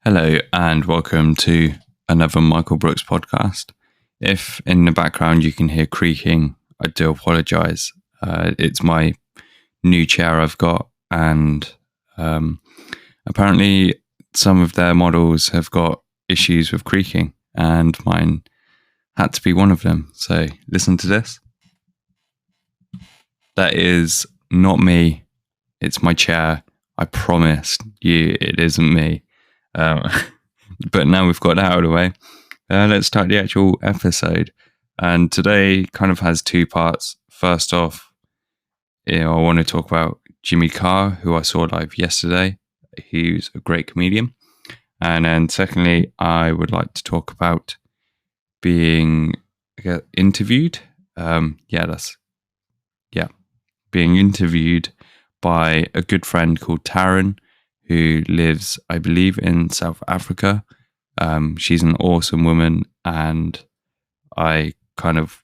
Hello and welcome to another Michael Brooks podcast. If in the background you can hear creaking, I do apologise. It's my new chair I've got, and apparently some of their models have got issues with creaking, and mine had to be one of them. So listen to this. That is not me. It's my chair. I promise you it isn't me. But now we've got that out of the way, let's start the actual episode. And today kind of has two parts. First off, I want to talk about Jimmy Carr, who I saw live yesterday. He's a great comedian. And then secondly, I would like to talk about being interviewed. Being interviewed by a good friend called Taryn, who lives, I believe, in South Africa. She's an awesome woman, and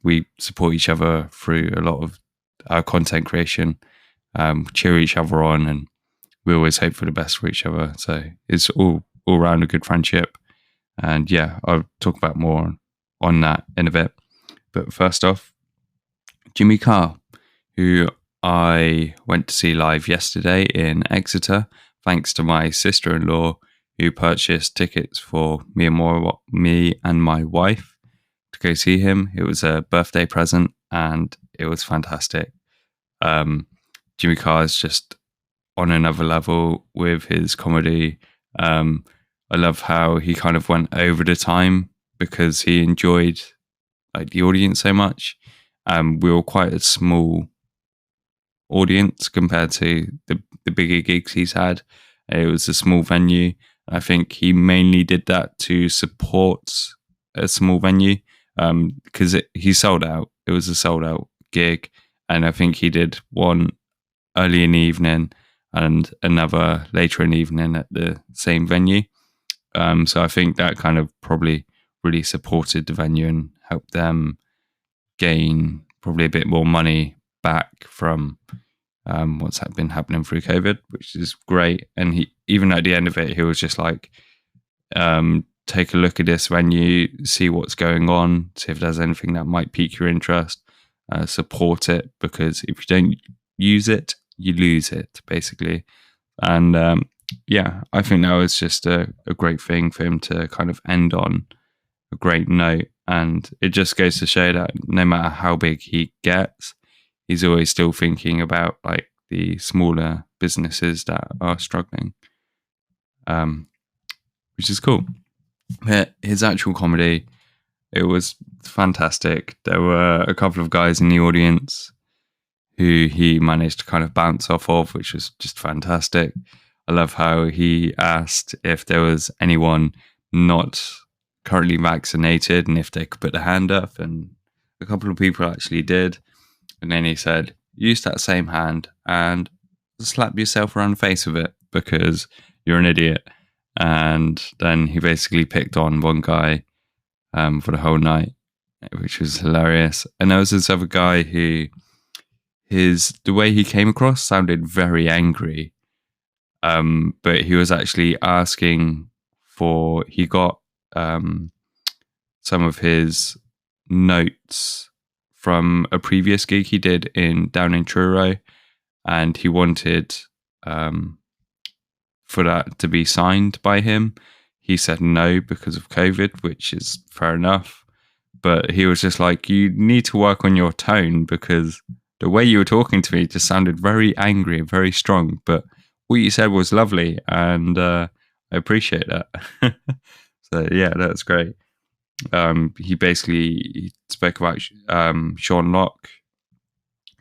we support each other through a lot of our content creation, cheer each other on, and we always hope for the best for each other. So it's all around a good friendship. And yeah, I'll talk about more on that in a bit. But first off, Jimmy Carr, who I went to see live yesterday in Exeter, thanks to my sister-in-law, who purchased tickets for me and my wife to go see him. It was a birthday present, and it was fantastic. Jimmy Carr is just on another level with his comedy. I love how he kind of went over the time because he enjoyed the audience so much. We were quite a small audience compared to the bigger gigs he's had. It was a small venue. I think he mainly did that to support a small venue because he sold out. It was a sold out gig, and I think he did one early in the evening and another later in the evening at the same venue. So I think that kind of probably really supported the venue and helped them gain probably a bit more money back from what's been happening through COVID, which is great. And he, even at the end of it, he was just like, take a look at this venue, see what's going on, see if there's anything that might pique your interest, support it, because if you don't use it, you lose it, basically. And I think that was just a great thing for him to kind of end on a great note. And it just goes to show that no matter how big he gets, he's always still thinking about the smaller businesses that are struggling, which is cool. His actual comedy, it was fantastic. There were a couple of guys in the audience who he managed to kind of bounce off of, which was just fantastic. I love how he asked if there was anyone not currently vaccinated and if they could put their hand up, and a couple of people actually did. And then he said, use that same hand and slap yourself around the face with it because you're an idiot. And then he basically picked on one guy for the whole night, which was hilarious. And there was this other guy who the way he came across sounded very angry. But he was actually asking he got some of his notes from a previous gig he did down in Truro, and he wanted for that to be signed by him. He said no because of COVID, which is fair enough. But he was just like, you need to work on your tone because the way you were talking to me just sounded very angry and very strong. But what you said was lovely, and I appreciate that. So yeah, that's great. He spoke about Sean Locke,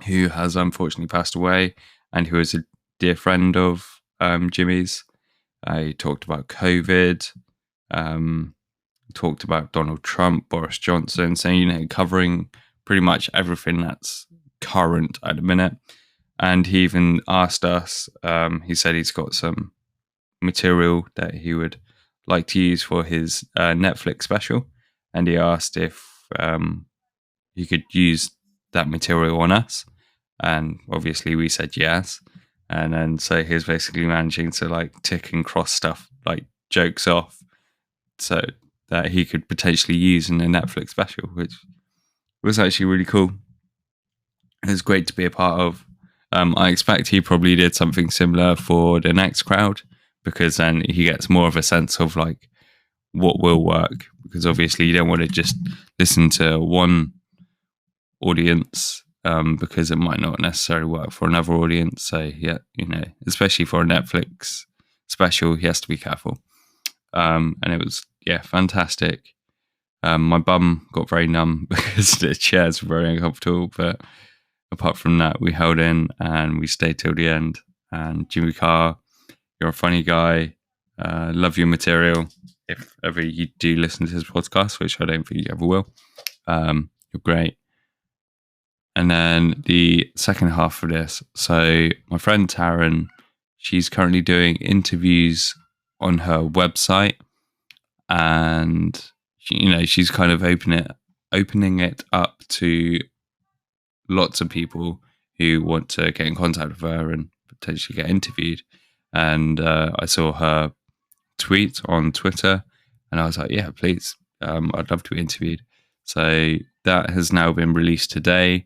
who has unfortunately passed away, and who is a dear friend of Jimmy's. He talked about COVID, talked about Donald Trump, Boris Johnson, saying, covering pretty much everything that's current at the minute. And he even asked us, he said he's got some material that he would like to use for his Netflix special. And he asked if he could use that material on us. And obviously we said yes. And then so he was basically managing to tick and cross stuff jokes off so that he could potentially use in a Netflix special, which was actually really cool. It was great to be a part of. I expect he probably did something similar for the next crowd, because then he gets more of a sense of like what will work, because obviously you don't want to just listen to one audience, because it might not necessarily work for another audience. So yeah, especially for a Netflix special, he has to be careful. And it was fantastic. My bum got very numb because the chairs were very uncomfortable, but apart from that, we held in and we stayed till the end. And Jimmy Carr, you're a funny guy. Love your material. If ever you do listen to this podcast, which I don't think you ever will, you're great. And then the second half of this, so my friend Taryn, she's currently doing interviews on her website, and she's kind of opening it up to lots of people who want to get in contact with her and potentially get interviewed. And I saw her tweet on Twitter, and I was like, yeah, please, I'd love to be interviewed. So that has now been released today.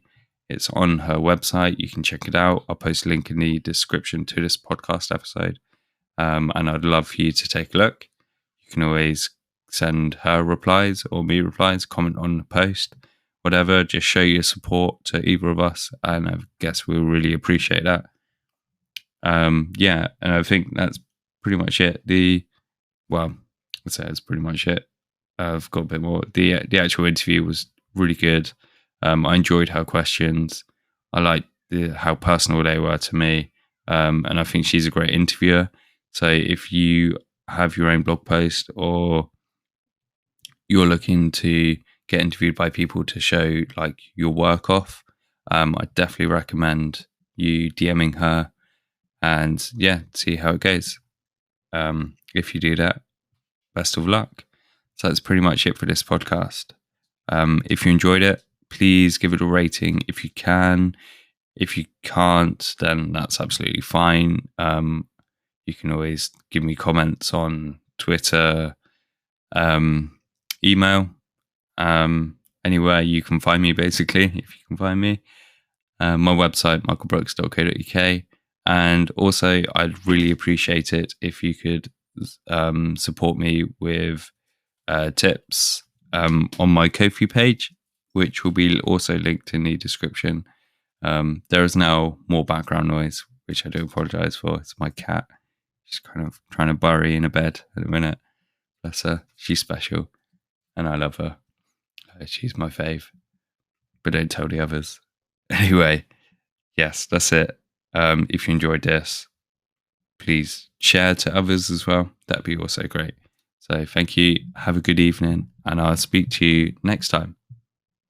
It's on her website. You can check it out. I'll post a link in the description to this podcast episode. And I'd love for you to take a look. You can always send her replies or me replies, comment on the post, whatever. Just show your support to either of us, and I guess we'll really appreciate that. And I think that's pretty much it. I'd say that's pretty much it. I've got a bit more. The actual interview was really good. I enjoyed her questions. I liked how personal they were to me, and I think she's a great interviewer. So if you have your own blog post, or you're looking to get interviewed by people to show like your work off, I definitely recommend you DMing her and see how it goes. If you do that, best of luck. So that's pretty much it for this podcast. If you enjoyed it, please give it a rating if you can. If you can't, then that's absolutely fine. You can always give me comments on Twitter, email, anywhere you can find me, basically, if you can find me. My website, michaelbrooks.co.uk. And also, I'd really appreciate it if you could support me with tips on my Ko-fi page, which will be also linked in the description. There is now more background noise, which I do apologize for. It's my cat. She's kind of trying to bury in a bed at the minute. Bless her. She's special, and I love her. She's my fave, but don't tell the others. Anyway, yes, that's it. If you enjoyed this, please share to others as well. That'd be also great. So thank you. Have a good evening, and I'll speak to you next time.